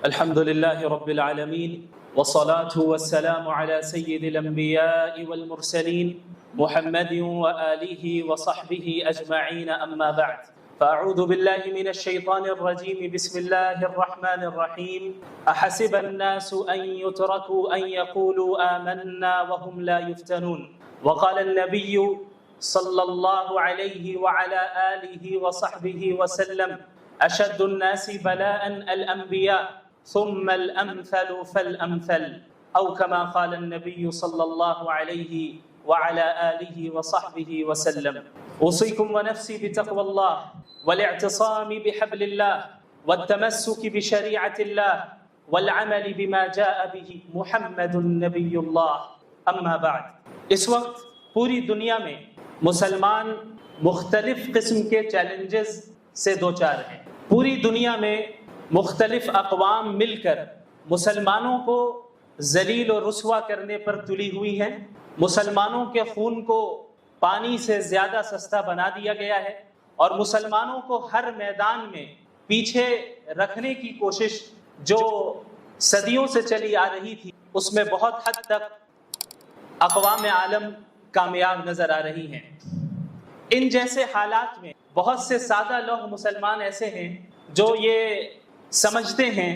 الحمد لله رب العالمين والصلاة والسلام على سيد الأنبياء والمرسلين محمد وآله وصحبه أجمعين أما بعد فأعوذ بالله من الشيطان الرجيم بسم الله الرحمن الرحيم أحسب الناس أن يتركوا أن يقولوا آمنا وهم لا يفتنون وقال النبي صلى الله عليه وعلى آله وصحبه وسلم أشد الناس بلاء الأنبياء ثم الأمثل فالأمثل أو كما قال النبي صلى الله عليه وعلى آله وصحبه وسلم أوصيكم ونفسي بتقوى الله والاعتصام بحبل الله والتمسك بشريعة الله والعمل بما جاء به محمد النبي الله أما بعد اس وقت پوری دنیا میں مسلمان مختلف قسم کے چیلنجز سے دوچار ہیں۔ پوری دنیا میں مختلف اقوام مل کر مسلمانوں کو ذلیل و رسوا کرنے پر تلی ہوئی ہیں۔ مسلمانوں کے خون کو پانی سے زیادہ سستا بنا دیا گیا ہے اور مسلمانوں کو ہر میدان میں پیچھے رکھنے کی کوشش جو صدیوں سے چلی آ رہی تھی اس میں بہت حد تک اقوام عالم کامیاب نظر آ رہی ہیں۔ ان جیسے حالات میں بہت سے سادہ لوگ مسلمان ایسے ہیں جو یہ سمجھتے ہیں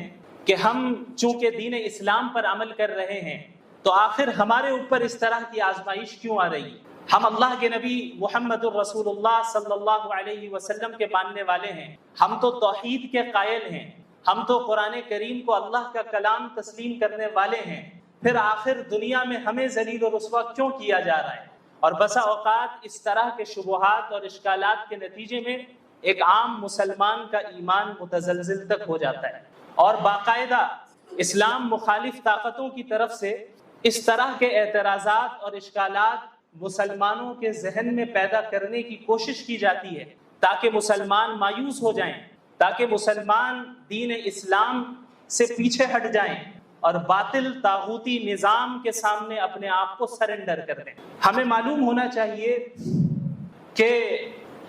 کہ ہم چونکہ دین اسلام پر عمل کر رہے ہیں تو آخر ہمارے اوپر اس طرح کی آزمائش کیوں آ رہی ہے؟ ہم اللہ کے نبی محمد الرسول اللہ صلی اللہ علیہ وسلم کے ماننے والے ہیں، ہم تو توحید کے قائل ہیں، ہم تو قرآن کریم کو اللہ کا کلام تسلیم کرنے والے ہیں، پھر آخر دنیا میں ہمیں ذلیل و رسوا کیوں کیا جا رہا ہے؟ اور بسا اوقات اس طرح کے شبہات اور اشکالات کے نتیجے میں ایک عام مسلمان کا ایمان متزلزل تک ہو جاتا ہے اور باقاعدہ اسلام مخالف طاقتوں کی طرف سے اس طرح کے اعتراضات اور اشکالات مسلمانوں کے ذہن میں پیدا کرنے کی کوشش کی جاتی ہے تاکہ مسلمان مایوس ہو جائیں، تاکہ مسلمان دین اسلام سے پیچھے ہٹ جائیں اور باطل طاغوتی نظام کے سامنے اپنے آپ کو سرنڈر کر دیں۔ ہمیں معلوم ہونا چاہیے کہ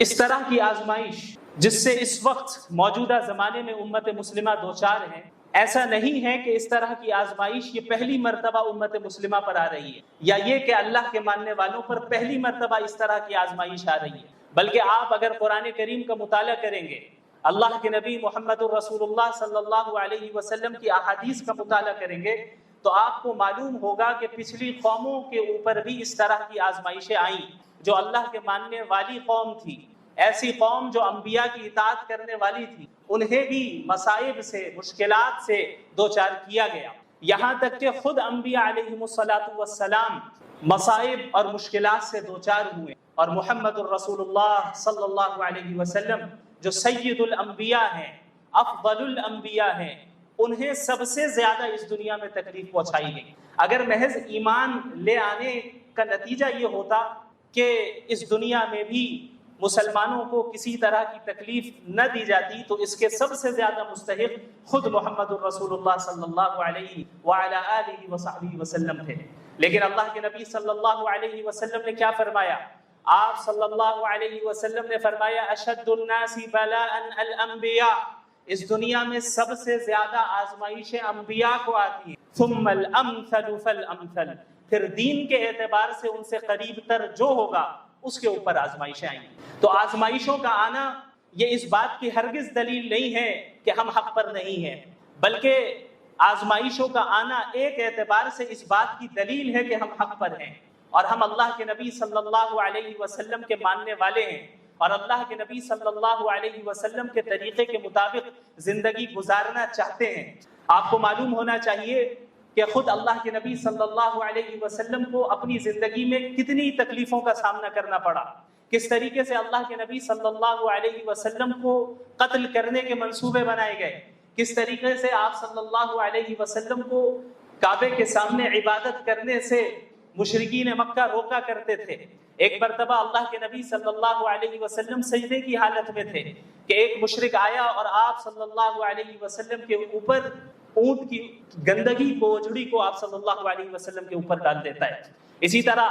اس طرح کی آزمائش جس سے اس وقت موجودہ زمانے میں امت مسلمہ دوچار ہیں، ایسا نہیں ہے کہ اس طرح کی آزمائش یہ پہلی مرتبہ امت مسلمہ پر آ رہی ہے یا یہ کہ اللہ کے ماننے والوں پر پہلی مرتبہ اس طرح کی آزمائش آ رہی ہے، بلکہ آپ اگر قرآن کریم کا مطالعہ کریں گے، اللہ کے نبی محمد الرسول اللہ صلی اللہ علیہ وسلم کی احادیث کا مطالعہ کریں گے تو آپ کو معلوم ہوگا کہ پچھلی قوموں کے اوپر بھی اس طرح کی آزمائشیں آئیں جو اللہ کے ماننے والی قوم تھی، ایسی قوم جو انبیاء کی اطاعت کرنے والی تھی، انہیں بھی مصائب سے مشکلات سے دوچار کیا گیا، یہاں تک کہ خود انبیاء علیہم السلام مصائب اور مشکلات سے دوچار ہوئے، اور محمد الرسول اللہ صلی اللہ علیہ وسلم جو سید الانبیاء ہیں، افضل الانبیاء ہیں، انہیں سب سے زیادہ اس دنیا میں تکلیف پہنچائی گئی۔ اگر محض ایمان لے آنے کا نتیجہ یہ ہوتا کہ اس دنیا میں بھی مسلمانوں کو کسی طرح کی تکلیف نہ دی جاتی تو اس کے سب سے زیادہ مستحق خود محمد الرسول اللہ صلی اللہ علیہ وعلی آلہ وصحبہ وسلم تھے، لیکن اللہ کے نبی صلی اللہ علیہ وسلم نے کیا فرمایا؟ آپ صلی اللہ علیہ وسلم نے فرمایا اشد الناس بلاء الانبیاء، اس دنیا میں سب سے زیادہ آزمائشیں انبیاء کو آتی ہیں، ثم الامثل فالامثل، پھر دین کے اعتبار سے ان سے قریب تر جو ہوگا اس کے اوپر آزمائشیں آئیں گی۔ تو آزمائشوں کا آنا یہ اس بات کی ہرگز دلیل نہیں ہے کہ ہم حق پر نہیں ہیں، بلکہ آزمائشوں کا آنا ایک اعتبار سے اس بات کی دلیل ہے کہ ہم حق پر ہیں اور ہم اللہ کے نبی صلی اللہ علیہ وسلم کے ماننے والے ہیں اور اللہ کے نبی صلی اللہ علیہ وسلم کے طریقے کے مطابق زندگی گزارنا چاہتے ہیں۔ آپ کو معلوم ہونا چاہیے کہ خود اللہ کے نبی صلی اللہ علیہ وسلم کو اپنی زندگی میں کتنی تکلیفوں کا سامنا کرنا پڑا، کس طریقے سے اللہ کے نبی صلی اللہ علیہ وسلم کو قتل کرنے کے منصوبے بنائے گئے، کس طریقے سے آپ صلی اللہ علیہ وسلم کو کعبے کے سامنے عبادت کرنے سے مشرکین مکہ روکا کرتے تھے۔ ایک مرتبہ اللہ کے نبی صلی اللہ علیہ وسلم سجدے کی حالت میں تھے کہ ایک مشرک آیا اور آپ صلی اللہ علیہ وسلم کے اوپر اونٹ کی گندگی کو، جھڑی کو آپ صلی اللہ علیہ وسلم کے اوپر ڈال دیتا ہے۔ اسی طرح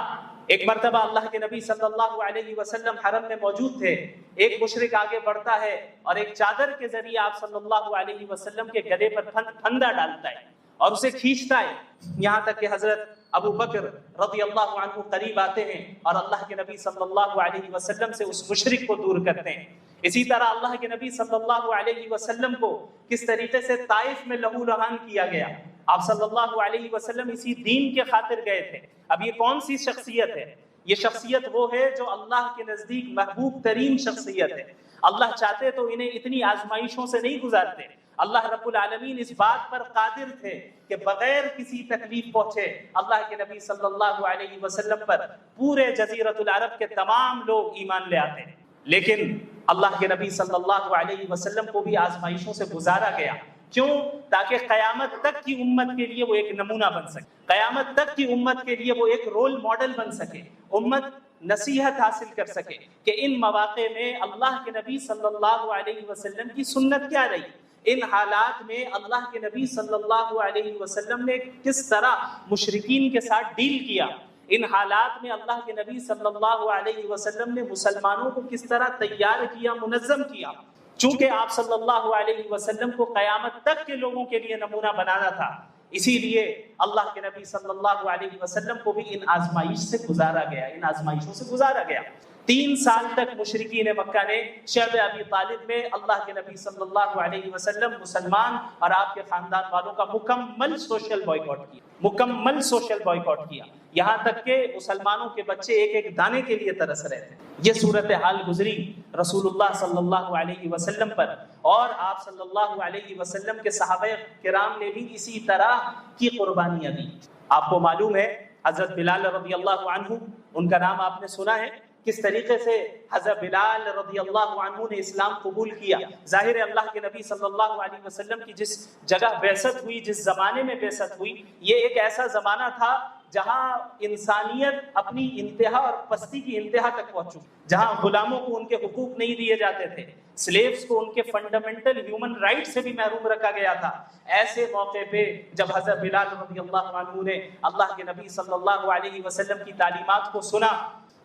ایک مرتبہ اللہ کے نبی صلی اللہ علیہ وسلم حرم میں موجود تھے، ایک مشرک آگے بڑھتا ہے اور ایک چادر کے ذریعے آپ صلی اللہ علیہ وسلم کے گلے پر پھندا ڈالتا ہے اور اسے کھینچتا ہے، یہاں تک کہ حضرت ابو بکر رضی اللہ عنہ قریب آتے ہیں اور اللہ کے نبی صلی اللہ علیہ وسلم سے اس مشرک کو دور کرتے ہیں۔ اسی طرح اللہ کے نبی صلی اللہ علیہ وسلم کو کس طریقے سے طائف میں لہو لہان کیا گیا، آپ صلی اللہ علیہ وسلم اسی دین کے خاطر گئے تھے۔ اب یہ کون سی شخصیت ہے؟ یہ شخصیت وہ ہے جو اللہ کے نزدیک محبوب ترین شخصیت ہے۔ اللہ چاہتے تو انہیں اتنی آزمائشوں سے نہیں گزارتے۔ اللہ رب العالمین اس بات پر قادر تھے کہ بغیر کسی تکلیف پہنچے اللہ کے نبی صلی اللہ علیہ وسلم پر پورے جزیرۃ العرب کے تمام لوگ ایمان لے آتے، لیکن اللہ کے نبی صلی اللہ علیہ وسلم کو بھی آزمائشوں سے گزارا گیا۔ کیوں؟ تاکہ قیامت تک کی امت کے لیے وہ ایک نمونہ بن سکے، قیامت تک کی امت کے لیے وہ ایک رول ماڈل بن سکے، امت نصیحت حاصل کر سکے کہ ان مواقع میں اللہ کے نبی صلی اللہ علیہ وسلم کی سنت کیا رہی، ان حالات میں اللہ کے نبی صلی اللہ علیہ وسلم نے کس طرح مشرکین کے ساتھ ڈیل کیا، ان حالات میں اللہ کے نبی صلی اللہ علیہ وسلم نے مسلمانوں کو کس طرح تیار کیا، منظم کیا۔ چونکہ آپ صلی اللہ علیہ وسلم کو قیامت تک کے لوگوں کے لیے نمونہ بنانا تھا، اسی لیے اللہ کے نبی صلی اللہ علیہ وسلم کو بھی ان آزمائش سے گزارا گیا، ان آزمائشوں سے گزارا گیا۔ 3 سال تک مشرکین مکہ نے شعب ابی طالب میں اللہ کے نبی صلی اللہ علیہ وسلم، مسلمان اور آپ کے خاندان والوں کا مکمل سوشل بائیکاٹ کیا، مکمل سوشل بائیکاٹ کیا، یہاں تک کہ مسلمانوں کے بچے ایک ایک دانے کے لیے ترس رہے تھے۔ یہ صورتحال گزری رسول اللہ صلی اللہ علیہ وسلم پر، اور آپ صلی اللہ علیہ وسلم کے صحابہ کرام نے بھی اسی طرح کی قربانیاں دی۔ آپ کو معلوم ہے حضرت بلال رضی اللہ عنہ، ان کا نام آپ نے سنا ہے، کس طریقے سے حضرت بلال رضی اللہ عنہ نے اسلام قبول کیا۔ ظاہر ہے اللہ کے نبی صلی اللہ علیہ وسلم کی جس جگہ بعثت ہوئی، جس زمانے میں بعثت ہوئی، یہ ایک ایسا زمانہ تھا جہاں انسانیت اپنی انتہا اور پستی کی انتہا تک پہنچ چکی، جہاں غلاموں کو ان کے حقوق نہیں دیے جاتے تھے، سلیوز کو ان کے فنڈامنٹل ہیومن رائٹ سے بھی محروم رکھا گیا تھا۔ ایسے موقع پہ جب حضرت بلال رضی اللہ عنہ نے اللہ کے نبی صلی اللہ علیہ وسلم کی تعلیمات کو سنا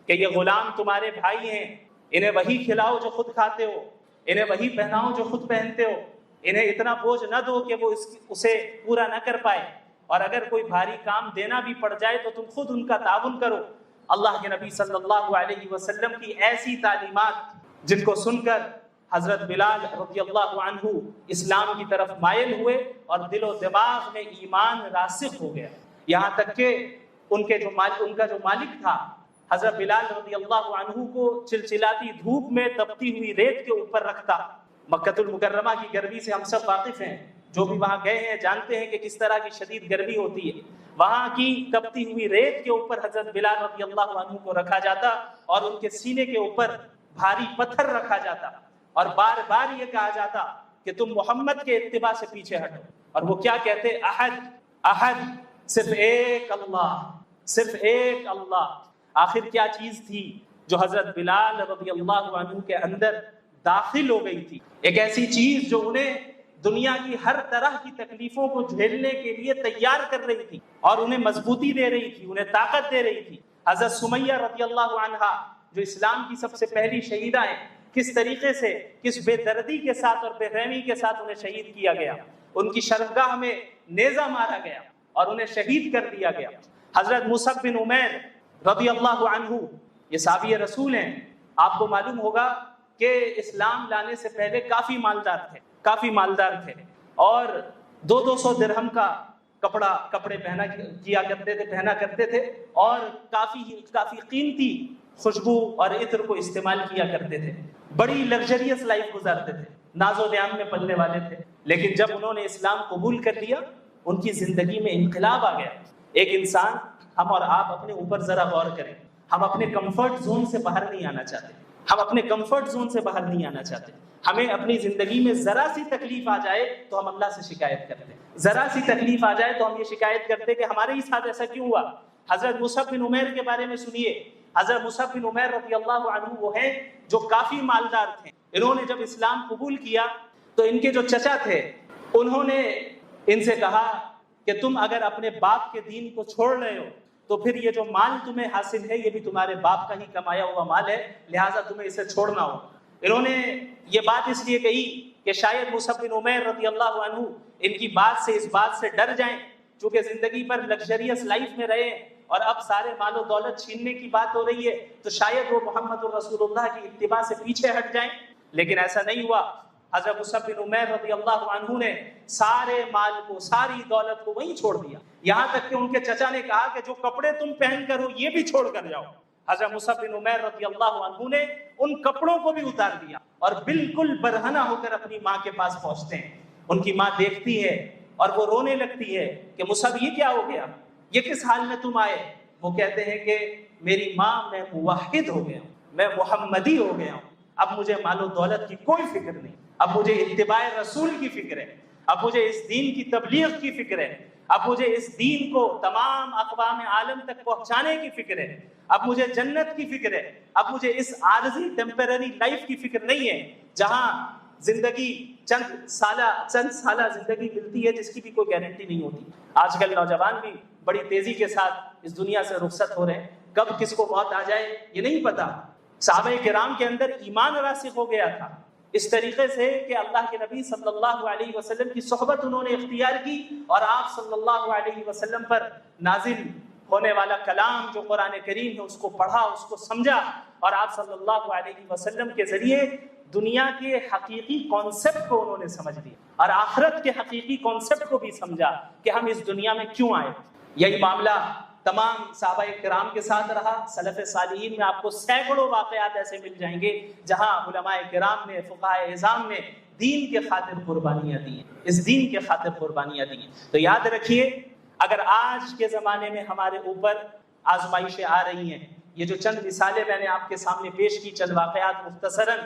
کہ یہ غلام تمہارے بھائی ہیں، انہیں وہی کھلاؤ جو خود کھاتے ہو، انہیں وہی پہناؤ جو خود پہنتے ہو، انہیں اتنا بوجھ نہ دو کہ وہ اسے پورا نہ کر پائے، اور اگر کوئی بھاری کام دینا بھی پڑ جائے تو تم خود ان کا تعاون کرو۔ اللہ کے نبی صلی اللہ علیہ وسلم کی ایسی تعلیمات جن کو سن کر حضرت بلال رضی اللہ عنہ اسلام کی طرف مائل ہوئے اور دل و دماغ میں ایمان راسخ ہو گیا، یہاں تک کہ ان کا جو مالک تھا حضرت بلال رضی اللہ عنہ کو چلچلاتی دھوپ میں تپتی ہوئی ریت کے اوپر رکھتا۔ مکہ المکرمہ کی گرمی سے ہم سب واقف ہیں، جو بھی وہاں گئے ہیں جانتے ہیں کہ کس طرح کی شدید گرمی ہوتی ہے۔ وہاں کی تپتی ہوئی ریت کے اوپر حضرت بلال رضی اللہ عنہ کو رکھا جاتا اور ان کے سینے کے اوپر بھاری پتھر رکھا جاتا اور بار بار یہ کہا جاتا کہ تم محمد کے اتباع سے پیچھے ہٹو، اور وہ کیا کہتے؟ احد احد، صرف ایک اللہ، صرف ایک اللہ۔ آخر کیا چیز تھی جو حضرت بلال رضی اللہ عنہ کے اندر داخل ہو گئی تھی؟ ایک ایسی چیز جو انہیں دنیا کی ہر طرح کی تکلیفوں کو جھیلنے کے لیے تیار کر رہی تھی اور انہیں مضبوطی دے رہی تھی، انہیں طاقت دے رہی تھی۔ حضرت سمیہ رضی اللہ عنہا جو اسلام کی سب سے پہلی شہیدہ ہیں، کس طریقے سے، کس بے دردی کے ساتھ اور بے رحمی کے ساتھ انہیں شہید کیا گیا، ان کی شرمگاہ میں نیزہ مارا گیا اور انہیں شہید کر دیا گیا۔ حضرت مصعب بن عمیر رضی اللہ عنہ، یہ صحابی رسول ہیں، آپ کو معلوم ہوگا کہ اسلام لانے سے پہلے کافی مالدار تھے اور 200 درہم کا کپڑے پہنا کرتے تھے اور کافی قیمتی خوشبو اور عطر کو استعمال کیا کرتے تھے، بڑی لگژریس لائف گزارتے تھے، ناز و نیام میں پلنے والے تھے۔ لیکن جب انہوں نے اسلام قبول کر لیا، ان کی زندگی میں انقلاب آ گیا۔ ایک انسان، ہم اور آپ اپنے اوپر ذرا غور کریں، ہم اپنے کمفرٹ زون سے باہر نہیں آنا چاہتے، ہمیں اپنی زندگی میں ذرا سی تکلیف آ جائے تو ہم اللہ سے شکایت کرتے ہیں، ذرا سی تکلیف آ جائے تو ہم یہ شکایت کرتے کہ ہمارے ہی ساتھ ایسا کیوں ہوا۔ حضرت مصعب بن عمیر کے بارے میں سنیے۔ حضرت مصعب بن عمیر رضی اللہ عنہ وہ ہیں جو کافی مالدار تھے۔ انہوں نے جب اسلام قبول کیا تو ان کے جو چچا تھے انہوں نے ان سے کہا کہ تم اگر اپنے باپ کے دین کو چھوڑ رہے ہو تو پھر یہ جو مال تمہیں حاصل ہے یہ بھی تمہارے باپ کا ہی کمایا ہوا مال ہے، لہٰذا تمہیں اسے چھوڑنا ہوگا۔ انہوں نے یہ بات اس لیے کہی کہ شاید مصعب بن عمیر رضی اللہ عنہ ان کی بات سے، اس بات سے ڈر جائیں، چونکہ زندگی پر لگژریس لائف میں رہے اور اب سارے مال و دولت چھیننے کی بات ہو رہی ہے، تو شاید وہ محمد الرسول اللہ کی اتباع سے پیچھے ہٹ جائیں۔ لیکن ایسا نہیں ہوا۔ حضرت مصعب بن عمیر رضی اللہ عنہ نے سارے مال کو، ساری دولت کو وہیں چھوڑ دیا، یہاں تک کہ ان کے چچا نے کہا کہ جو کپڑے تم پہن کر ہو یہ بھی چھوڑ کر جاؤ۔ حضرت مصعب بن عمیر رضی اللہ عنہ نے ان کپڑوں کو بھی اتار دیا اور بالکل برہنہ ہو کر اپنی ماں کے پاس پہنچتے ہیں۔ ان کی ماں دیکھتی ہے اور وہ رونے لگتی ہے کہ مصعب یہ کیا ہو گیا، یہ کس حال میں تم آئے؟ وہ کہتے ہیں کہ میری ماں، میں موحد ہو گیا ہوں، میں محمدی ہو گیا ہوں، اب مجھے مال و دولت کی کوئی فکر نہیں، اب مجھے اتباع رسول کی فکر ہے، اب مجھے اس دین کی تبلیغ کی فکر ہے، اب مجھے اس دین کو تمام اقوام عالم تک پہنچانے کی فکر ہے، اب مجھے جنت کی فکر ہے، اب مجھے اس عارضی ٹیمپرری لائف کی فکر نہیں ہے جہاں زندگی چند سالہ زندگی ملتی ہے جس کی بھی کوئی گارنٹی نہیں ہوتی۔ آج کل نوجوان بھی بڑی تیزی کے ساتھ اس دنیا سے رخصت ہو رہے ہیں، کب کس کو موت آ جائے یہ نہیں پتا۔ صحابہ کرام کے اندر ایمان راسخ ہو گیا تھا اس طریقے سے کہ اللہ کے نبی صلی اللہ علیہ وسلم کی صحبت انہوں نے اختیار کی اور آپ صلی اللہ علیہ وسلم پر نازل ہونے والا کلام جو قرآن کریم ہے اس کو پڑھا، اس کو سمجھا، اور آپ صلی اللہ علیہ وسلم کے ذریعے دنیا کے حقیقی کانسیپٹ کو انہوں نے سمجھ لیا اور آخرت کے حقیقی کانسیپٹ کو بھی سمجھا کہ ہم اس دنیا میں کیوں آئے۔ یہی معاملہ تمام صحابہ کرام کے ساتھ رہا۔ سلف صالحین میں آپ کو سینکڑوں واقعات ایسے مل جائیں گے جہاں علماء کرام نے، فقہاء اعظام نے دین کے خاطر قربانیاں دی ہیں، اس دین کے خاطر قربانیاں دی ہیں۔ تو یاد رکھیے، اگر آج کے زمانے میں ہمارے اوپر آزمائشیں آ رہی ہیں، یہ جو چند مثالیں میں نے آپ کے سامنے پیش کی، چند واقعات مختصراً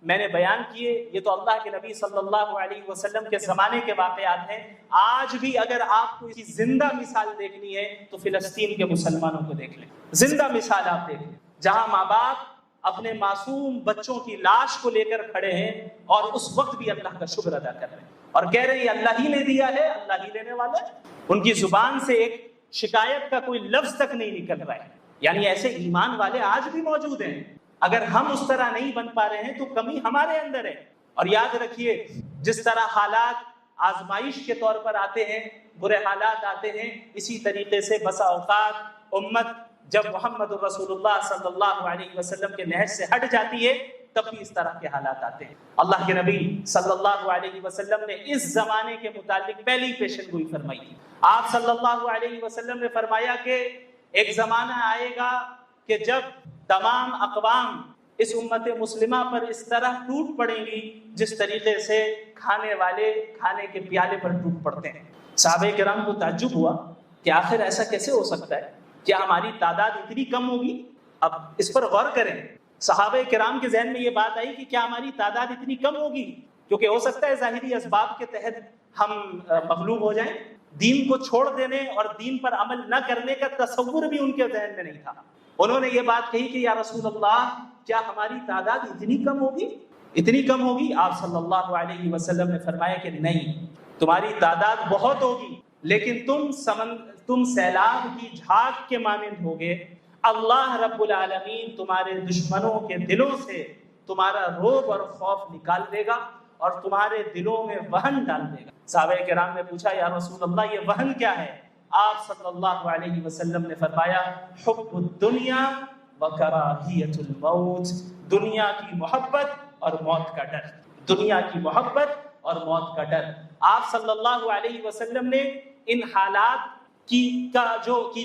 میں نے بیان کیے، یہ تو اللہ کے نبی صلی اللہ علیہ وسلم کے زمانے کے واقعات ہیں۔ آج بھی اگر آپ کو اس کی زندہ مثال دیکھنی ہے تو فلسطین کے مسلمانوں کو دیکھ لیں، زندہ مثال آپ دیکھ لیں، جہاں ماں باپ اپنے معصوم بچوں کی لاش کو لے کر کھڑے ہیں اور اس وقت بھی اللہ کا شکر ادا کر رہے ہیں اور کہہ رہے ہیں اللہ ہی نے دیا ہے، اللہ ہی لینے والا ہے۔ ان کی زبان سے ایک شکایت کا کوئی لفظ تک نہیں نکل رہا ہے۔ یعنی ایسے ایمان والے آج بھی موجود ہیں۔ اگر ہم اس طرح نہیں بن پا رہے ہیں تو کمی ہمارے اندر ہے۔ اور یاد رکھیے، جس طرح حالات آزمائش کے طور پر آتے ہیں، برے حالات آتے ہیں، اسی طریقے سے بسا اوقات امت جب محمد رسول اللہ صلی اللہ علیہ وسلم کے نہج سے ہٹ جاتی ہے تب بھی اس طرح کے حالات آتے ہیں۔ اللہ کے نبی صلی اللہ علیہ وسلم نے اس زمانے کے متعلق پہلی پیشن گوئی فرمائی تھی۔ آپ صلی اللہ علیہ وسلم نے فرمایا کہ ایک زمانہ آئے گا کہ جب تمام اقوام اس امت مسلمہ پر اس طرح ٹوٹ پڑیں گی جس طریقے سے کھانے والے کھانے کے پیالے پر ٹوٹ پڑتے ہیں۔ صحابہ کرام کو تعجب ہوا کہ آخر ایسا کیسے ہو سکتا ہے، کیا ہماری تعداد اتنی کم ہوگی؟ اب اس پر غور کریں۔ صحابہ کرام کے ذہن میں یہ بات آئی کہ کیا ہماری تعداد اتنی کم ہوگی، کیونکہ ہو سکتا ہے ظاہری اسباب کے تحت ہم مغلوب ہو جائیں۔ دین کو چھوڑ دینے اور دین پر عمل نہ کرنے کا تصور بھی ان کے ذہن میں نہیں تھا۔ انہوں نے یہ بات کہی کہ یا رسول اللہ، کیا ہماری تعداد اتنی کم ہوگی؟ اتنی کم ہوگی؟ آپ صلی اللہ علیہ وسلم نے فرمایا کہ نہیں، تمہاری تعداد بہت ہوگی، لیکن تم سیلاب کی جھاگ کے مانند ہوگے۔ اللہ رب العالمین تمہارے دشمنوں کے دلوں سے تمہارا رعب اور خوف نکال دے گا اور تمہارے دلوں میں وہن ڈال دے گا۔ صحابہ کرام نے پوچھا یا رسول اللہ، یہ وہن کیا ہے؟ آپ صلی اللہ علیہ وسلم نے فرمایا حب الدنیا وکراہیت الموت، دنیا کی محبت اور موت کا ڈر، دنیا کی محبت اور موت کا ڈر۔ آپ صلی اللہ علیہ وسلم نے ان حالات کی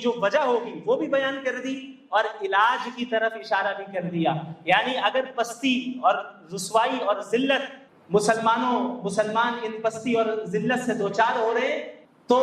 جو وجہ ہوگی وہ بھی بیان کر دی اور علاج کی طرف اشارہ بھی کر دیا۔ یعنی اگر پستی اور رسوائی اور ذلت مسلمان ان پستی اور ذلت سے دوچار ہو رہے تو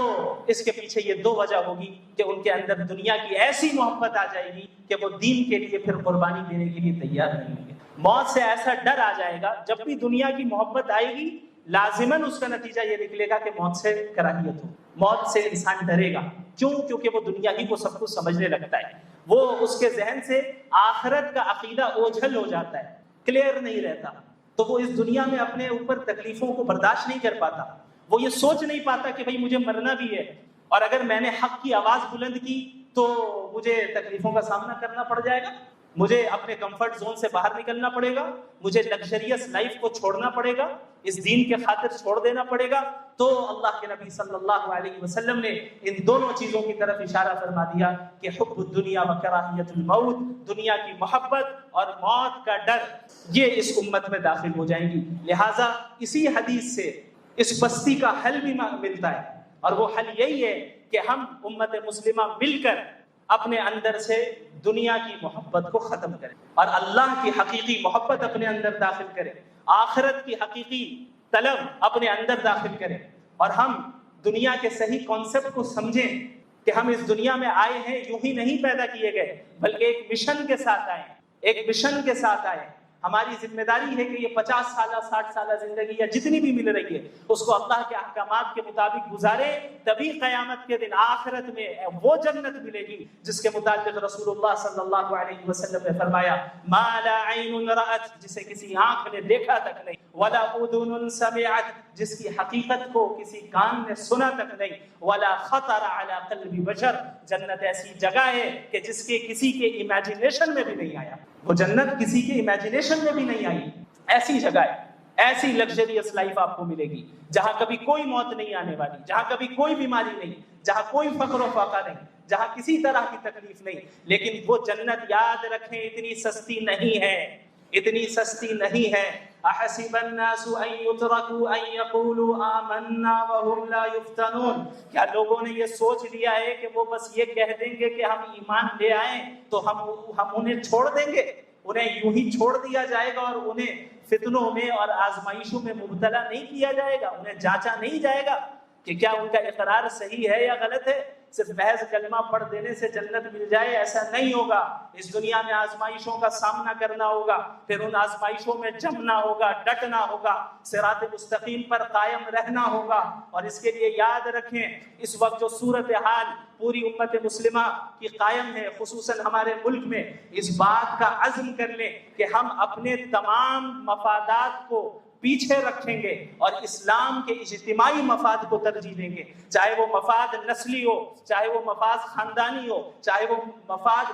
اس کے پیچھے یہ دو وجہ ہوگی کہ ان کے اندر دنیا کی ایسی محبت آ جائے گی کہ وہ دین کے لیے پھر قربانی دینے کے لیے تیار نہیں ہوں گے۔ موت سے ایسا ڈر آ جائے گا، جب بھی دنیا کی محبت آئے گی لازماً اس کا نتیجہ یہ نکلے گا کہ موت سے کراہیت ہو، موت سے انسان ڈرے گا۔ کیوں؟ کیونکہ وہ دنیا ہی کو سب کچھ سمجھنے لگتا ہے، وہ اس کے ذہن سے آخرت کا عقیدہ اوجھل ہو جاتا ہے، کلیئر نہیں رہتا، تو وہ اس دنیا میں اپنے اوپر تکلیفوں کو برداشت نہیں کر پاتا۔ وہ یہ سوچ نہیں پاتا کہ بھئی مجھے مرنا بھی ہے، اور اگر میں نے حق کی آواز بلند کی تو مجھے تکلیفوں کا سامنا کرنا پڑ جائے گا، مجھے اپنے کمفرٹ زون سے باہر نکلنا پڑے گا، مجھے لگژریس لائف کو چھوڑنا پڑے گا، اس دین کے خاطر چھوڑ دینا پڑے گا۔ تو اللہ کے نبی صلی اللہ علیہ وسلم نے ان دونوں چیزوں کی طرف اشارہ فرما دیا کہ حب الدنیا و کراہیت الموت، دنیا کی محبت اور موت کا ڈر، یہ اس امت میں داخل ہو جائیں گی۔ لہٰذا اسی حدیث سے اس پستی کا حل بھی ملتا ہے، اور وہ حل یہی ہے کہ ہم امت مسلمہ مل کر اپنے اندر سے دنیا کی محبت کو ختم کریں اور اللہ کی حقیقی محبت اپنے اندر داخل کریں، آخرت کی حقیقی طلب اپنے اندر داخل کریں، اور ہم دنیا کے صحیح کانسیپٹ کو سمجھیں کہ ہم اس دنیا میں آئے ہیں یوں ہی نہیں پیدا کیے گئے، بلکہ ایک مشن کے ساتھ آئے، ایک مشن کے ساتھ آئے۔ ہماری ذمہ داری ہے کہ یہ 50 سالہ 60 سالہ زندگی یا جتنی بھی مل رہی ہے اس کو اللہ کے احکامات کے مطابق گزارے، تبھی قیامت کے دن آخرت میں وہ جنت ملے گی جس کے متعلق رسول اللہ صلی اللہ علیہ وسلم نے فرمایا ما لا عین رأت، جسے کسی آنکھ نے دیکھا تک نہیں، ولا اذن سمعت، جس کی حقیقت کو کسی کان نے سنا تک نہیں، ولا خطر علی قلب بشر، جنت ایسی جگہ ہے کہ جس کے کسی کے امیجنیشن میں بھی نہیں آیا، وہ جنت کسی کے امیجنیشن میں بھی نہیں آئی، ایسی جگہ ہے، ایسی لگژریس لائف آپ کو ملے گی جہاں کبھی کوئی موت نہیں آنے والی، جہاں کبھی کوئی بیماری نہیں، جہاں کوئی فقر و فاقہ نہیں، جہاں کسی طرح کی تکلیف نہیں۔ لیکن وہ جنت یاد رکھیں اتنی سستی نہیں ہے، اتنی سستی نہیں ہے۔ احسب الناس ان يتركوا ان يقولوا آمنا وهم لا يفتنون، کیا لوگوں نے یہ سوچ لیا ہے کہ وہ بس یہ کہہ دیں گے کہ ہم ایمان لے آئیں تو ہم انہیں چھوڑ دیں گے، انہیں یوں ہی چھوڑ دیا جائے گا اور انہیں فتنوں میں اور آزمائشوں میں مبتلا نہیں کیا جائے گا، انہیں جانچا نہیں جائے گا کہ کیا ان کا اقرار صحیح ہے یا غلط ہے؟ صرف محض کلمہ پڑھ دینے سے جنت مل جائے ایسا نہیں ہوگا، اس دنیا میں آزمائشوں کا سامنا کرنا ہوگا، پھر ان آزمائشوں میں جمنا ہوگا، ڈٹنا ہوگا، صراط مستقیم پر قائم رہنا ہوگا۔ اور اس کے لیے یاد رکھیں اس وقت جو صورتحال پوری امت مسلمہ کی قائم ہے، خصوصاً ہمارے ملک میں، اس بات کا عزم کر لیں کہ ہم اپنے تمام مفادات کو پیچھے رکھیں گے اور اسلام کے اجتماعی مفاد کو ترجیح دیں گے، چاہے وہ مفاد نسلی ہو، چاہے وہ مفاد خاندانی ہو، چاہے وہ مفاد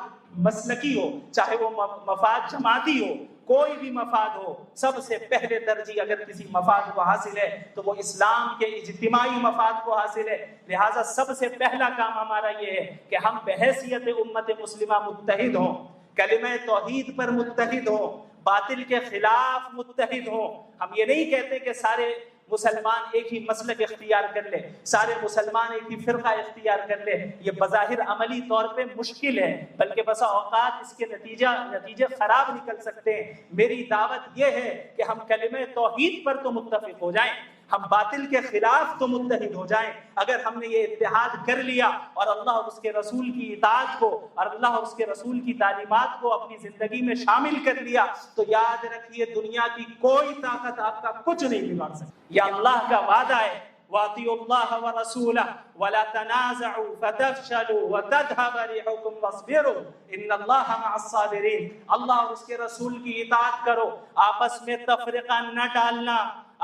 مسلکی ہو، چاہے وہ مفاد جماعتی ہو، کوئی بھی مفاد ہو، سب سے پہلے ترجیح اگر کسی مفاد کو حاصل ہے تو وہ اسلام کے اجتماعی مفاد کو حاصل ہے۔ لہٰذا سب سے پہلا کام ہمارا یہ ہے کہ ہم بحیثیت امت مسلمہ متحد ہوں، کلمہ توحید پر متحد ہوں، باطل کے خلاف متحد ہوں۔ ہم یہ نہیں کہتے کہ سارے مسلمان ایک ہی مسلک اختیار کر لے، سارے مسلمان ایک ہی فرقہ اختیار کر لے، یہ بظاہر عملی طور پہ مشکل ہے، بلکہ بسا اوقات اس کے نتیجے خراب نکل سکتے ہیں۔ میری دعوت یہ ہے کہ ہم کلمہ توحید پر تو متفق ہو جائیں، ہم باطل کے خلاف تو متحد ہو جائیں۔ اگر ہم نے یہ اتحاد کر لیا اور اللہ اور اس کے رسول کی اطاعت کو اور اللہ اور اس کے رسول کی تعلیمات کو اپنی زندگی میں شامل کر لیا تو یاد رکھیے دنیا کی کوئی طاقت آپ کا کچھ نہیں بگاڑ سکتی۔ یہ اللہ کا وعدہ ہے، وَأَطِيعُوا اللَّهَ وَرَسُولَهُ وَلَا تَنَازَعُوا فَتَفْشَلُوا وَتَذْهَبَ رِيحُكُمْ وَاصْبِرُوا إِنَّ اللَّهَ مَعَ الصَّابِرِينَ۔ اللہ اور اس کے رسول کی اطاعت کرو، آپس میں تفرقہ نہ ڈالنا،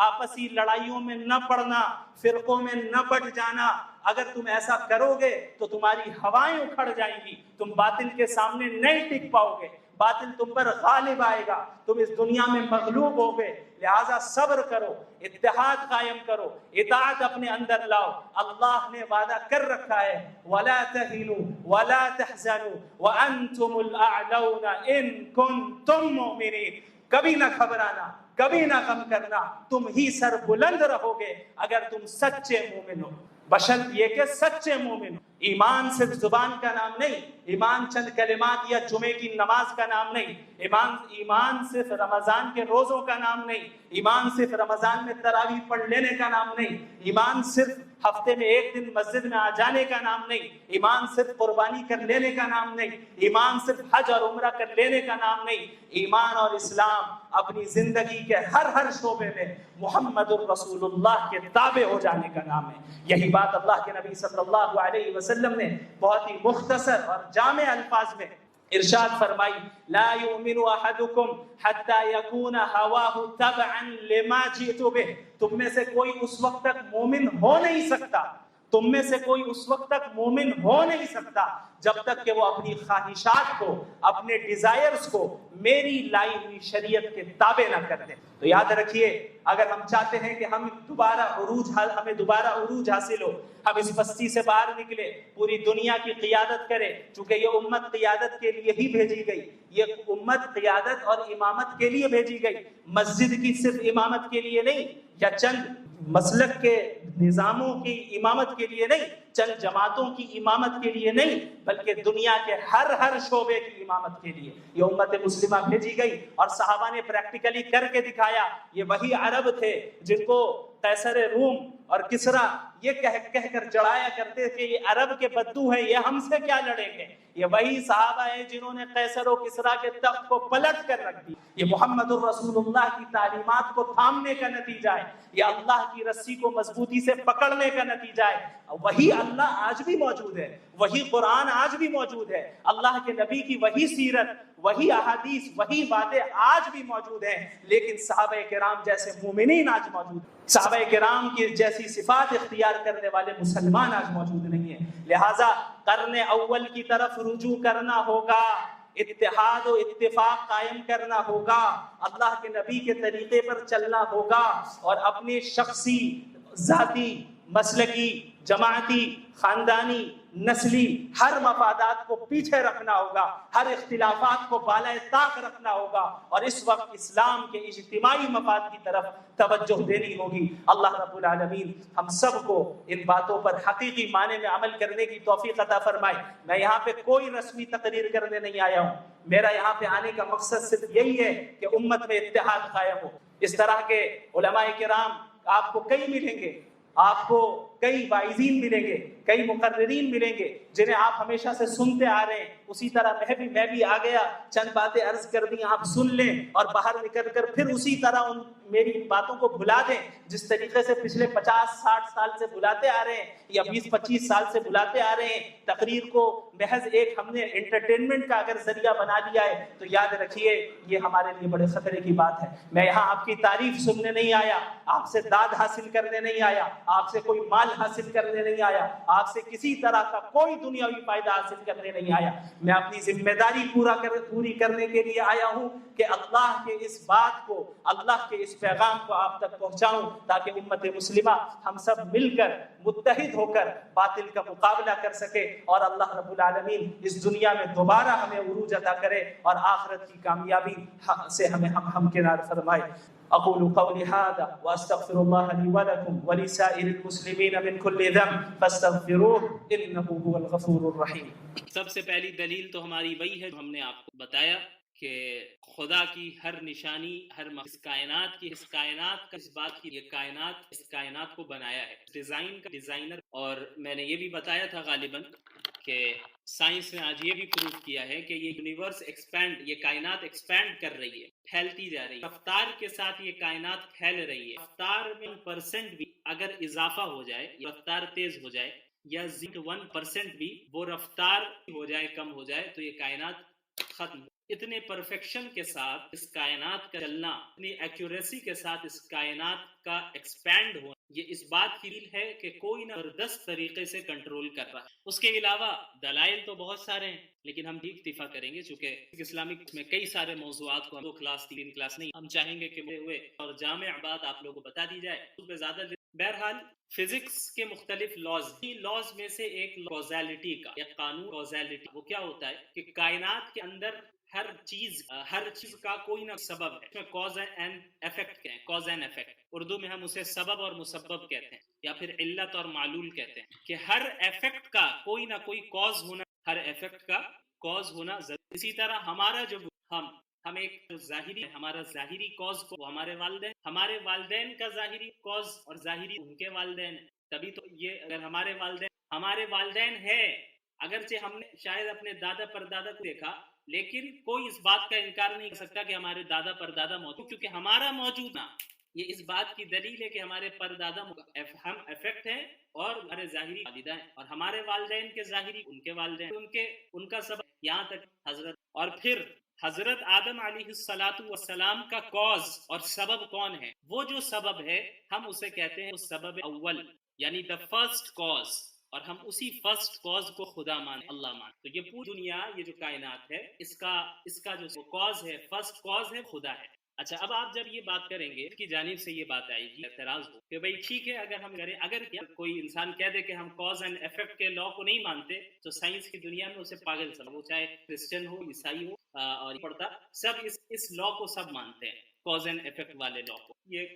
آپسی لڑائیوں میں نہ پڑنا، فرقوں میں نہ بٹ جانا۔ اگر تم ایسا کرو گے تو تمہاری ہوائیں اکھڑ جائیں گی، تم باطل کے سامنے نہیں ٹک پاؤ گے، باطل تم پر غالب آئے گا، تم اس دنیا میں مغلوب ہوگے۔ لہٰذا صبر کرو، اتحاد قائم کرو، اطاعت اپنے اندر لاؤ۔ اللہ نے وعدہ کر رکھا ہے وَلَا تَهِنُوا وَلَا تَحْزَنُوا وَأَنْتُمُ الْأَعْلَوْنَ إِن كُنتُم مُؤْمِنِينَ۔ کبھی نہ گھبرانا، کبھی نہ غم کرنا، تم ہی سر بلند رہو گے اگر تم سچے مومن ہو، بشرط یہ کہ سچے مومن ہو۔ ایمان صرف زبان کا نام نہیں، ایمان چند کلمات یا جمعے کی نماز کا نام نہیں، ایمان صرف رمضان کے روزوں کا نام نہیں، ایمان صرف رمضان میں تراویح پڑھ لینے کا نام نہیں، ایمان صرف ہفتے میں ایک دن مسجد میں آ جانے کا نام نہیں، ایمان صرف قربانی کر لینے کا نام نہیں، ایمان صرف حج اور عمرہ کر لینے کا نام نہیں۔ ایمان اور اسلام اپنی زندگی کے ہر شعبے میں محمد الرسول اللہ کے تابع ہو جانے کا نام ہے۔ یہی بات اللہ کے نبی صلی اللہ علیہ وسلم نے بہت ہی مختصر اور جامع الفاظ میں ارشاد فرمائی، لا یؤمن احدکم حتی یکون ہواہ تبعا لما جئت بہ۔ تم میں سے کوئی اس وقت تک مومن ہو نہیں سکتا، تم میں سے کوئی اس وقت تک مومن ہو نہیں سکتا جب تک کہ وہ اپنی خواہشات کو، اپنے ڈیزائرز کو میری لائی ہوئی شریعت کے تابع نہ کر دیں۔ تو یاد رکھیے، اگر ہم چاہتے ہیں کہ ہمیں دوبارہ عروج حاصل ہو، ہم اس بستی سے باہر نکلے، پوری دنیا کی قیادت کرے، چونکہ یہ امت قیادت کے لیے ہی بھیجی گئی، یہ امت قیادت اور امامت کے لیے بھیجی گئی، مسجد کی صرف امامت کے لیے نہیں، یا چند مسلک کے نظاموں کی امامت کے لیے نہیں، چند جماعتوں کی امامت کے لیے نہیں، بلکہ دنیا کے ہر شعبے کی امامت کے لیے یہ امت مسلمہ بھیجی گئی۔ اور صحابہ نے پریکٹیکلی کر کے دکھایا۔ یہ وہی عرب تھے جن کو قیصر روم اور کسرا یہ کہہ کر چڑھایا کرتے تھے یہ عرب کے بدو ہیں، یہ ہم سے کیا لڑیں گے۔ یہ وہی صحابہ ہیں جنہوں نے قیصر و کسرا کے تخت کو پلٹ کر رکھ دی۔ یہ محمد الرسول اللہ کی تعلیمات کو تھامنے کا نتیجہ ہے، یہ اللہ کی رسی کو مضبوطی سے پکڑنے کا نتیجہ ہے۔ وہی اللہ آج بھی موجود ہے، وہی قرآن آج بھی موجود ہے، اللہ کے نبی کی وہی سیرت، وہی احادیث، وہی باتیں آج بھی موجود ہیں، لیکن صحابہ کرام جیسے مومنین آج موجود ہیں، صحابہ کرام کی جیسی صفات اختیار کرنے والے مسلمان آج موجود نہیں ہیں۔ لہٰذا قرن اول کی طرف رجوع کرنا ہوگا، اتحاد و اتفاق قائم کرنا ہوگا، اللہ کے نبی کے طریقے پر چلنا ہوگا، اور اپنے شخصی، ذاتی، مسلکی، جماعتی، خاندانی، نسلی ہر مفادات کو پیچھے رکھنا ہوگا، ہر اختلافات کو بالائے طاق رکھنا ہوگا، اور اس وقت اسلام کے اجتماعی مفاد کی طرف توجہ دینی ہوگی۔ اللہ رب العالمین ہم سب کو ان باتوں پر حقیقی معنی میں عمل کرنے کی توفیق عطا فرمائے۔ میں یہاں پہ کوئی رسمی تقریر کرنے نہیں آیا ہوں، میرا یہاں پہ آنے کا مقصد صرف یہی ہے کہ امت میں اتحاد قائم ہو۔ اس طرح کے علماء کرام آپ کو کئی ملیں گے، آپ کو کئی واعظین ملیں گے، کئی مقررین ملیں گے جنہیں آپ ہمیشہ سے سنتے آ رہے ہیں۔ اسی طرح میں بھی آ گیا، چند باتیں عرض کر دی، آپ سن لیں اور باہر نکل کر پھر اسی طرح میری باتوں کو بھلا دیں جس طریقے سے پچھلے 50-60 سال سے بھلاتے آ رہے ہیں، یا 20-25 سال سے بھلاتے آ رہے ہیں۔ تقریر کو محض ایک ہم نے انٹرٹینمنٹ کا اگر ذریعہ بنا دیا ہے تو یاد رکھیے یہ ہمارے لیے بڑے خطرے کی بات ہے۔ میں یہاں آپ کی تعریف سننے نہیں آیا، آپ سے داد حاصل کرنے نہیں آیا، آپ سے کوئی مال حاصل کرنے نہیں آیا، آپ سے کسی طرح کا کوئی دنیاوی فائدہ حاصل کرنے نہیں آیا۔ میں اپنی ذمہ داری پوری کرنے کے لیے آیا ہوں کہ اللہ کے اس بات کو، اللہ کے اس پیغام کو آپ تک پہنچاؤں، تاکہ امت مسلمہ ہم سب مل کر متحد ہو کر باطل کا مقابلہ کر سکے، اور اللہ رب العالمین اس دنیا میں دوبارہ ہمیں عروج عطا کرے اور آخرت کی کامیابی سے ہمیں ہمکنار فرمائے۔ اقول قولي هذا واستغفر الله لي ولكم ولسائر المسلمين من كل ذنب فاستغفروه انه هو الغفور الرحيم۔ سب سے پہلی دلیل تو ہماری وہی ہے جو ہم نے آپ کو بتایا کہ خدا کی ہر نشانی، اس کائنات کی، اس کائنات کا اس بات کی یہ کائنات اس کائنات کو بنایا ہے، ڈیزائن کا ڈیزائنر۔ اور میں نے یہ بھی بتایا تھا غالباً کہ سائنس نے آج یہ بھی پروف کیا ہے کہ یہ یونیورس ایکسپینڈ، یہ کائنات ایکسپینڈ کر رہی ہے، پھیلتی جا رہی ہے، رفتار کے ساتھ یہ کائنات پھیل رہی ہے۔ رفتار میں 1% بھی اگر اضافہ ہو جائے، رفتار تیز ہو جائے، یا 1% بھی وہ رفتار ہو جائے، کم ہو جائے، تو یہ کائنات ختم۔ اتنے پرفیکشن کے ساتھ اس کائنات کا چلنا، اتنی ایکوریسی کے ساتھ اس کائنات کا ایکسپینڈ ہونا، یہ اس بات کی دلیل ہے کہ کوئی نہ زبردست طریقے سے کنٹرول کر رہا ہے۔ اس کے علاوہ دلائل تو بہت سارے ہیں، لیکن ہم بھی اکتفا کریں گے چونکہ اسلامک میں کئی سارے موضوعات کو 2 کلاس 3 کلاس نہیں، ہم چاہیں گے کہ ہوئے اور جامع بات آپ لوگوں کو بتا دی جائے، اس پہ زیادہ بہرحال فزکس کے مختلف لاز میں سے ایک کوزیلٹی کا، ایک قانون کوزیلٹی، وہ کیا ہوتا ہے کہ کائنات کے اندر ہر چیز کا کوئی نہ سبب ہے، اس میں کاز اینڈ ایفیکٹ کہیں، کاز اینڈ ایفیکٹ، اردو میں ہم اسے سبب اور مسبب کہتے ہیں، یا پھر علت اور معلول کہتے ہیں، کہ ہر ایفیکٹ کا کوئی نہ کوئی کاز ہونا، ہر ایفیکٹ کا کاز ہونا ضروری۔ اسی طرح ہمارا جو ہم ایک ظاہری، ہمارا ظاہری کاز کو وہ ہمارے والدین کا ظاہری کاز اور ظاہری ان کے والدین، تبھی تو یہ اگر ہمارے والدین ہے، اگرچہ ہم نے شاید اپنے دادا پردادا کو دیکھا، لیکن کوئی اس بات کا انکار نہیں کر سکتا کہ ہمارے دادا پردادا موجود، کیونکہ ہمارا موجود نہ، یہ اس بات کی دلیل ہے کہ ہمارے پردادا ہم افیکٹ ہیں، اور ہمارے ظاہری والدین، اور ہمارے والدین کے ظاہری ان کے والدین، ان کا سبب، یہاں تک حضرت، اور پھر حضرت آدم علیہ السلام کا کاز اور سبب کون ہے؟ وہ جو سبب ہے ہم اسے کہتے ہیں اس سبب اول، یعنی دا فرسٹ کاز، اور ہم اسی فرسٹ کاز کو خدا مانتے، اللہ مانتے. تو یہ پوری دنیا، یہ جو کائنات ہے، اس کا جو کاز ہے، فرسٹ کاز ہے، خدا ہے. اچھا، اب آپ جب یہ بات کریں گے، اس کی جانب سے یہ بات آئے گی، اعتراض ہو کہ بھئی ٹھیک ہے، اگر ہم کریں، اگر کوئی انسان کہہ دے کہ ہم کاز اینڈ افیکٹ کے لا کو نہیں مانتے، تو سائنس کی دنیا میں اسے پاگل سمجھو، وہ چاہے کرسچن ہو، عیسائی ہو اور پڑھتا، سب اس لا کو سب مانتے ہیں، کاز اینڈ افیکٹ والے لا کو.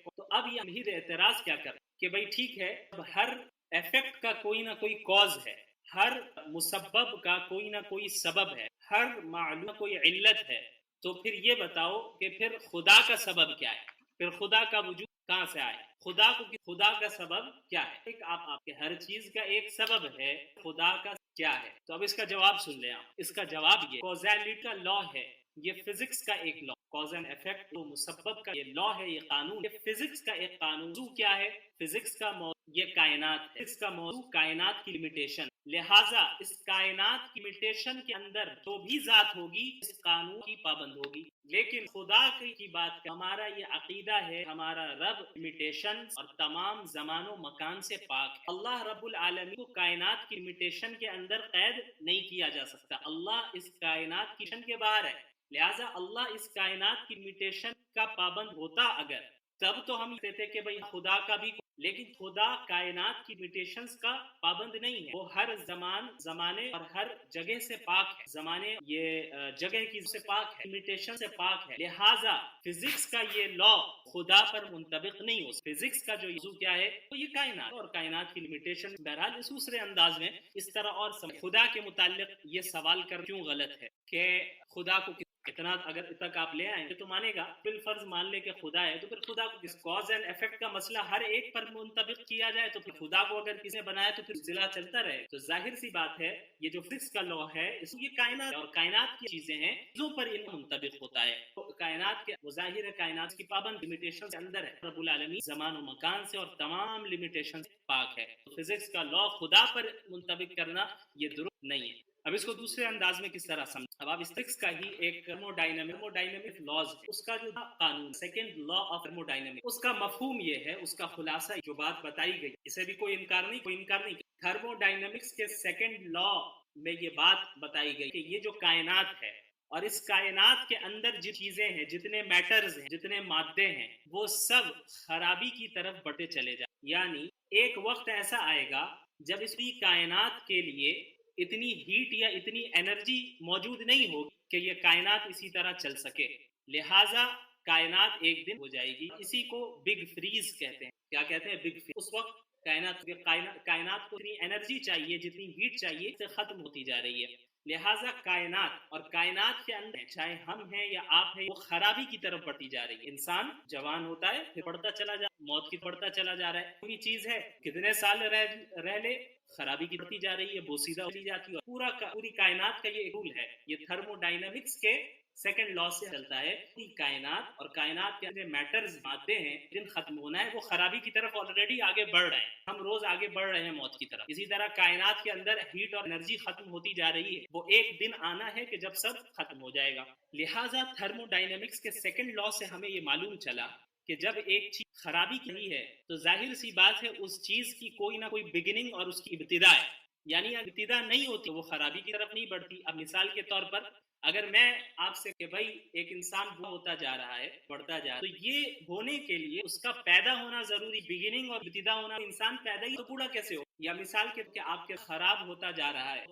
تو اب یہ امیر اعتراض کیا کریں کہ بھئی ٹھیک ہے، ہر افیکٹ کا کوئی نہ کوئی کاز ہے، ہر مسبب کا کوئی نہ کوئی سبب ہے، ہر معلوم کوئی علت ہے. تو پھر یہ بتاؤ کہ پھر خدا کا سبب کیا ہے؟ پھر خدا کا وجود کہاں سے آئے؟ خدا کا سبب کیا ہے؟ ایک آپ کے ہر چیز کا ایک سبب ہے، خدا کا کیا ہے؟ تو اب اس کا جواب سن لیں آپ. اس کا جواب یہ کوزیلٹی کا لا ہے، یہ فزکس کا ایک لا، کاز اینڈ افیکٹ تو مسبب کا یہ لا ہے، یہ قانون، یہ فزکس کا ایک قانون. موضوع کیا ہے؟ فزکس کا موضوع یہ کائنات ہے. فزکس کا موضوع کائنات کی لمیٹیشن. لہٰذا اس کائنات کی لمیٹیشن کے اندر جو بھی ذات ہوگی اس قانون کی پابند ہوگی. لیکن خدا کی بات کا ہمارا یہ عقیدہ ہے، ہمارا رب لمیٹیشن اور تمام زمان و مکان سے پاک ہے. اللہ رب العالمین کو کائنات کی لمیٹیشن کے اندر قید نہیں کیا جا سکتا. اللہ اس کائنات کی لمیٹیشن کے باہر ہے. لہٰذا اللہ اس کائنات کی لمیٹیشن کا پابند ہوتا اگر، تب تو ہم کہتے کہ بھئی خدا کا بھی، لیکن خدا کائنات کی لمیٹیشنز کا پابند نہیں ہے. وہ ہر زمانے اور ہر جگہ سے پاک ہے. زمانے یہ جگہ کی سے پاک ہے، لمیٹیشن سے پاک ہے. لہٰذا فزکس کا یہ لا خدا پر منطبق نہیں ہو. فزکس کا جو موضوع کیا ہے تو یہ کائنات اور کائنات کی لمیٹیشن. بہرحال اس دوسرے انداز میں اس طرح اور خدا کے متعلق یہ سوال کر کیوں غلط ہے کہ خدا کو اتنا اگر تک آپ لے آئیں گے تو مانے گا، بالفرض مان لے کہ خدا ہے، تو پھر خدا کو کس کاز اینڈ افیکٹ کا مسئلہ ہر ایک پر منطبق کیا جائے تو پھر خدا کو اگر کسی نے بنایا تو پھر سلسلہ چلتا رہے. تو ظاہر سی بات ہے یہ جو فزکس کا لا ہے اس یہ کائنات اور کائنات کی چیزیں ہیں چیزوں پر ان منطبق ہوتا ہے. تو کائنات کے ظاہر ہے کائنات کی پابند لمیٹیشن کے اندر ہے. رب العالمین زمان و مکان سے اور تمام لمیٹیشن سے پاک ہے. تو فزکس کا لا خدا پر منطبق کرنا یہ درست نہیں ہے. اب اس کو دوسرے انداز میں کس طرح سمجھ؟ اب آپ فزکس کا ہی ایک تھرموڈائنمک لاز ہے، اس کا جو قانون سیکنڈ لا آف تھرموڈائنمک، اس کا مفہوم یہ ہے، اس کا خلاصہ جو بات بتائی گئی، اسے بھی کوئی انکار نہیں. تھرموڈائنمکس کے سیکنڈ لا میں یہ بات بتائی گئی کہ یہ جو کائنات ہے اور اس کائنات کے اندر جو چیزیں ہیں، جتنے میٹرز ہیں، جتنے مادے ہیں، وہ سب خرابی کی طرف بڑھتے چلے جائیں. یعنی ایک وقت ایسا آئے گا جب اس کی کائنات کے لیے اتنی ہیٹ یا اتنی انرجی موجود نہیں ہوگی کہ یہ کائنات اسی طرح چل سکے. لہٰذا کائنات ایک دن ہو جائے گی. اسی کو بگ فریز کہتے ہیں. کیا کہتے ہیں؟ Big freeze. اس وقت کائنات کو اتنی انرجی چاہیے، جتنی ہیٹ چاہیے، سے ختم ہوتی جا رہی ہے. لہٰذا کائنات اور کائنات کے اندر چاہے ہم ہیں یا آپ ہیں، وہ خرابی کی طرف بڑھتی جا رہی ہے. انسان جوان ہوتا ہے پھر بڑھتا چلا جا، موت کی بڑھتا چلا جا رہا ہے. کوئی چیز ہے کتنے سال رہ لے، خرابی کی بڑھتی جا رہی ہے، بوسیدہ ہوتی جاتی ہے. پوری کائنات کا یہ رول ہے. یہ تھرموڈائنمکس کے سیکنڈ لا سے چلتا ہے. پوری کائنات اور کائنات کے میٹرز مادے ہیں، جن ختم ہونا ہے، وہ خرابی کی طرف آلریڈی آگے بڑھ رہے ہیں. ہم روز آگے بڑھ رہے ہیں موت کی طرف. اسی طرح کائنات کے اندر ہیٹ اور انرجی ختم ہوتی جا رہی ہے. وہ ایک دن آنا ہے کہ جب سب ختم ہو جائے گا. لہٰذا تھرموڈائنمکس کے سیکنڈ لا سے ہمیں یہ معلوم چلا کہ جب ایک چیز خرابی کی نہیں ہے تو ظاہر سی بات ہے اس چیز کی کوئی نہ کوئی بگننگ اور اس کی ابتدا ہے. یعنی ابتدا نہیں ہوتی وہ خرابی کی طرف نہیں بڑھتی. اب مثال کے طور پر اگر میں آپ سے کہ بھائی ایک انسان بوڑھا ہوتا جا رہا ہے، بڑھتا جا رہا ہے، تو یہ ہونے کے لیے اس کا پیدا ہونا ضروری، بگننگ اور ابتدا ہونا. انسان پیدا ہی تو بوڑھا کیسے ہو؟ یا مثال کے کہ آپ کے خراب ہوتا جا رہا ہے،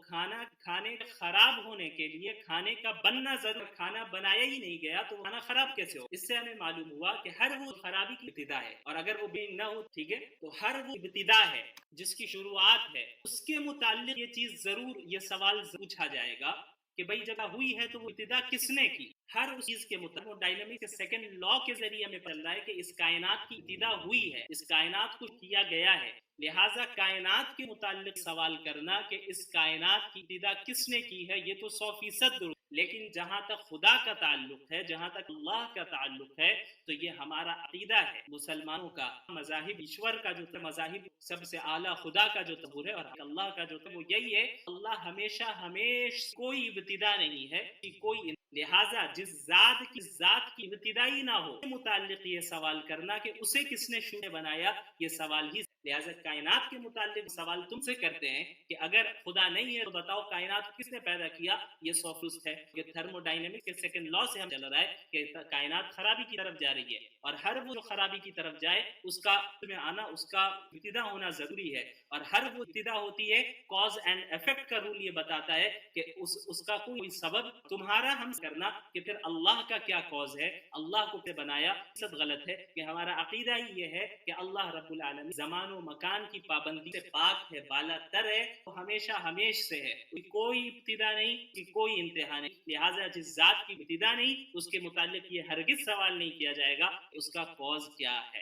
کھانے خراب ہونے کے لیے کھانے کا بننا ضرور، کھانا بنایا ہی نہیں گیا تو کھانا خراب کیسے ہو؟ اس سے ہمیں معلوم ہوا کہ ہر وہ خرابی کی ابتدا ہے، اور اگر وہ بگننگ نہ ہو، ٹھیک ہے، تو ہر وہ ابتدا ہے جس کی شروعات ہے، اس کے متعلق یہ چیز ضرور، یہ سوال پوچھا جائے گا کہ بھئی جب ہوئی ہے تو وہ ابتدا کس نے کی؟ ہر اس چیز کے مطابق ڈائنامک کے سیکنڈ لا کے ذریعے ہمیں پتہ چل رہا ہے کہ اس کائنات کی ابتدا ہوئی ہے، اس کائنات کو کیا گیا ہے. لہٰذا کائنات کے متعلق سوال کرنا کہ اس کائنات کی ابتدا کس نے کی ہے، یہ تو 100% درست. لیکن جہاں تک خدا کا تعلق ہے، جہاں تک اللہ کا تعلق ہے، تو یہ ہمارا عقیدہ ہے مسلمانوں کا. مذاہب ایشور کا جو مذاہب سب سے اعلیٰ خدا کا جو تصور ہے اور اللہ کا جو وہ یہی ہے، اللہ ہمیشہ کوئی ابتدا نہیں ہے، کوئی. لہٰذا جس ذات کی ابتدائی نہ ہو، متعلق یہ سوال کرنا کہ اسے کس نے شروع بنایا، یہ سوال ہی لہٰذا کائنات کے متعلق سوال تم سے کرتے ہیں کہ اگر خدا نہیں ہے تو بتاؤ کائنات کس نے پیدا کیا؟ یہ سوفسٹ ہے کہ تھرمو ڈائنامکس کے سیکنڈ لا سے ہم چل رہا ہے کہ کائنات خرابی کی طرف جا رہی ہے، اور ہر وہ جو خرابی کی طرف جائے اس کا میں آنا، اس کا ابتدا ہونا ضروری ہے، اور ہر وہ ابتدا ہوتی ہے کاز اینڈ افیکٹ کا رول یہ بتاتا ہے کہ اس کا کوئی سبب تمہارا ہم کرنا کہ پھر اللہ کا کیا کاز ہے، اللہ کو بنایا، سب غلط ہے۔ کہ ہمارا عقیدہ ہی یہ ہے کہ اللہ رب العالمین زمان و مکان کی پابندی سے پاک ہے، بالا تر ہے، وہ ہمیشہ ہمیش سے ہے، کوئی ابتدا نہیں، کوئی انتہا نہیں، لہٰذا جس ذات کی ابتدا نہیں اس کے متعلق یہ ہرگز سوال نہیں کیا جائے گا اس کا کاز کیا ہے۔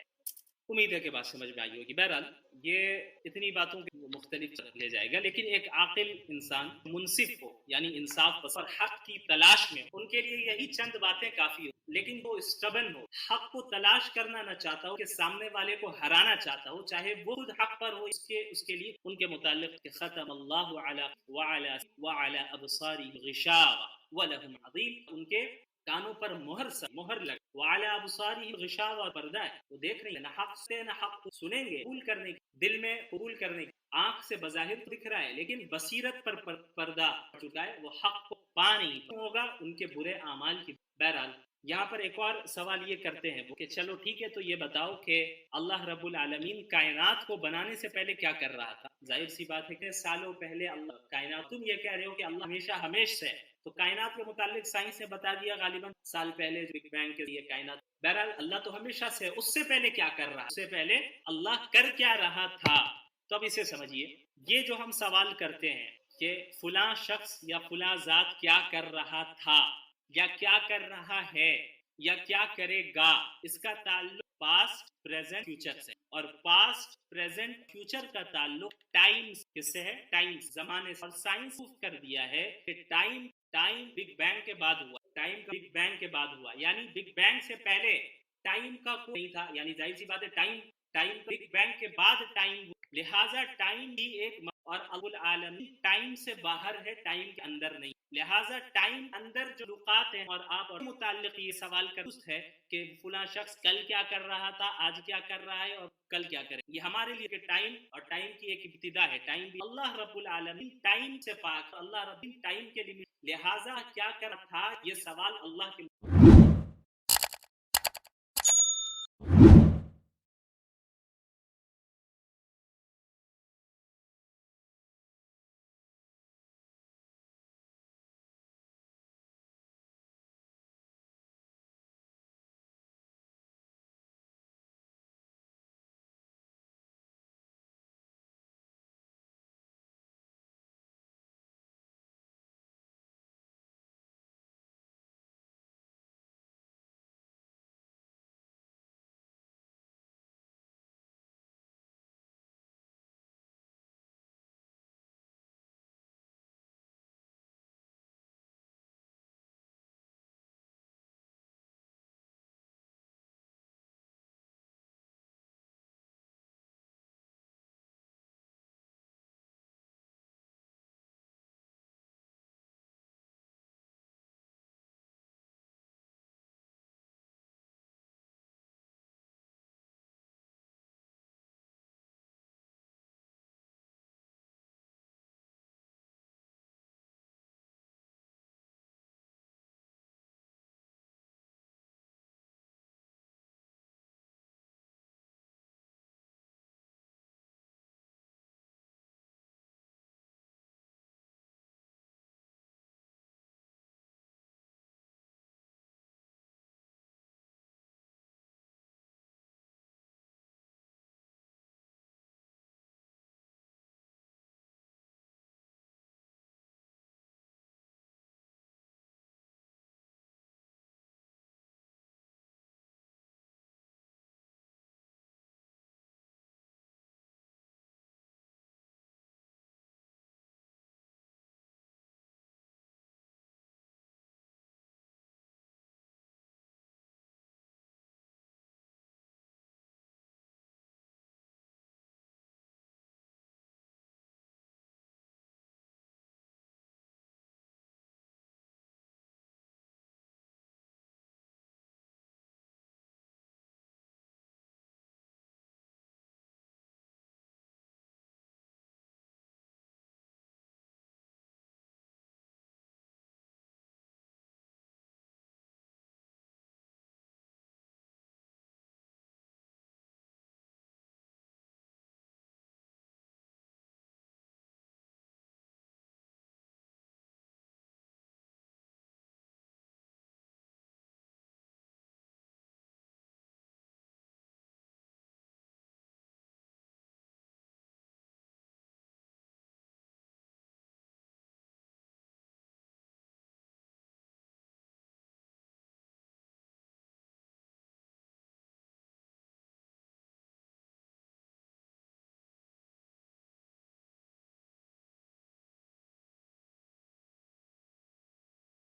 امید ہے کہ بات سمجھ میں آئی ہوگی۔ بہرحال یہ اتنی باتوں کے مختلف لے جائے گا، لیکن ایک عاقل انسان منصف ہو، یعنی انصاف پسند اور حق کی تلاش میں، ان کے لیے یہی چند باتیں کافی ہو۔ لیکن وہ اسٹبن ہو، حق کو تلاش کرنا نہ چاہتا ہو، کہ سامنے والے کو ہرانا چاہتا ہو، چاہے وہ خود حق پر ہو، اس کے لیے ان کے متعلق کہ ختم اللہ وعلی ابصارہم غشاوہ ولہم عظیم، ان کے کانوں پر مہر لگ، وعلی ابصارہم غشاوہ، پردہ ہے، وہ دیکھ رہے ہیں، نہ حق سے نہ حق کو سنیں گے، قبول کرنے کی، دل میں قبول کرنے کی، آنکھ سے بظاہر دکھ رہا ہے لیکن بصیرت پر پردہ چکا ہے، وہ حق کو پا نہیں ہوگا ان کے برے اعمال کی۔ بہرحال یہاں پر ایک اور سوال یہ کرتے ہیں کہ چلو ٹھیک ہے، تو یہ بتاؤ کہ اللہ رب العالمین کائنات کو بنانے سے پہلے کیا کر رہا تھا؟ ظاہر سی بات ہے کہ سالوں پہلے اللہ کائنات، تم یہ کہہ رہے ہو کہ اللہ ہمیشہ ہمیش سے ہے، تو کائنات کے متعلق سائنس نے بتا دیا غالباً سال پہلے بگ بینگ کے لیے کائنات۔ بہرحال اللہ تو ہمیشہ سے ہے، اس سے پہلے کیا کر رہا، اس سے پہلے اللہ کر کیا رہا تھا؟ تو اب اسے سمجھیے، یہ جو ہم سوال کرتے ہیں کہ فلاں شخص یا فلاں ذات کیا کر رہا تھا یا کیا کر رہا ہے یا کیا کرے گا، اس کا تعلق پاسٹ، پریزنٹ، فیوچر سے، اور پاسٹ، پریزنٹ، فیوچر کا تعلق ٹائم کس سے ہے؟ ٹائم، زمانے سے۔ اور سائنس کر دیا ہے کہ ٹائم بگ بینگ کے بعد ہوا، ٹائم بگ بینگ کے بعد ہوا، یعنی بگ بینگ سے پہلے ٹائم کا کوئی نہیں تھا، یعنی ظاہر سی بات ہے ٹائم بگ بینگ کے بعد ٹائم، لہٰذا ٹائم بھی ایک، اور اب العالمین ٹائم سے باہر ہے، ٹائم کے اندر نہیں، لہٰذا ٹائم اندر جو لقات ہیں، اور آپ اور متعلق یہ سوال درست ہے کہ فلاں شخص کل کیا کر رہا تھا، آج کیا کر رہا ہے اور کل کیا کرے، یہ ہمارے لیے کہ ٹائم اور ٹائم کی ایک ابتدا ہے، ٹائم بھی اللہ رب العالمین ٹائم سے پاک، اللہ رب ٹائم کے لیے، لہٰذا کیا کر تھا، یہ سوال اللہ کے